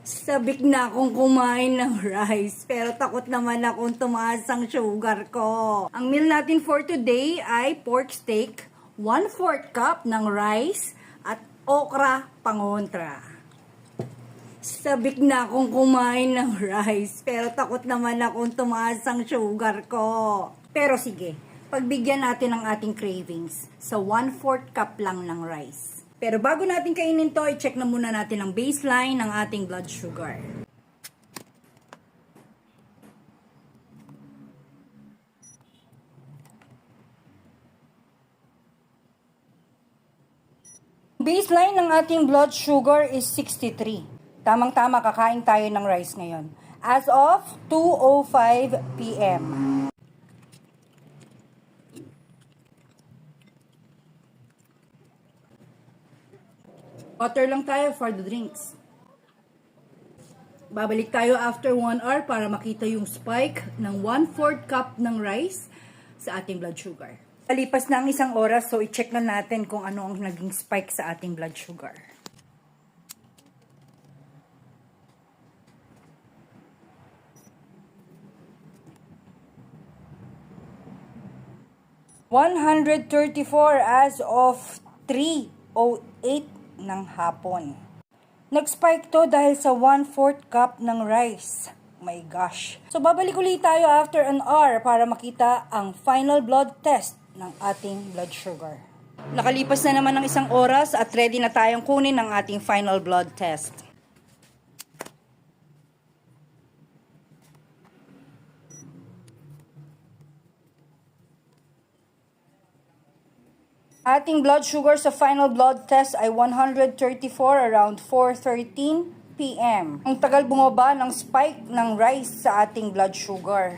Sabik na akong kumain ng rice, pero takot naman akong tumaas ang sugar ko. Ang meal natin for today ay pork steak, 1/4 cup ng rice, at okra pangontra. Sabik na akong kumain ng rice, pero takot naman akong tumaas ang sugar ko. Pero sige, pagbigyan natin ang ating cravings sa 1/4 cup lang ng rice. Pero bago natin kainin to, i-check na muna natin ang baseline ng ating blood sugar. Baseline ng ating blood sugar is 63. Tamang-tama, kakain tayo ng rice ngayon. As of 2:05 p.m. Water lang tayo for the drinks. Babalik tayo after 1 hour para makita yung spike ng 1/4 cup ng rice sa ating blood sugar. Palipas na ang 1 oras, so i-check na natin kung ano ang naging spike sa ating blood sugar. $134 as of 3:08 ng hapon. Nag-spike to dahil sa 1/4 cup ng rice. My gosh. So, babalik ulit tayo after an hour para makita ang final blood test ng ating blood sugar. Nakalipas na naman ng 1 oras at ready na tayong kunin ang ating final blood test. Ating blood sugar sa final blood test ay 134 around 4:13 p.m. Ang tagal bumaba ng spike ng rice sa ating blood sugar.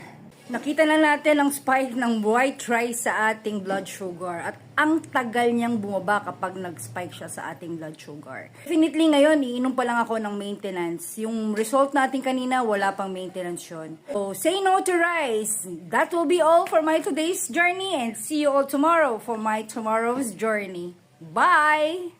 Nakita na natin ang spike ng white rice sa ating blood sugar at ang tagal niyang bumaba kapag nag-spike siya sa ating blood sugar. Definitely ngayon, iinom pa lang ako ng maintenance. Yung result natin kanina, wala pang maintenance yun. So, say no to rice. That will be all for my today's journey and see you all tomorrow for my tomorrow's journey. Bye!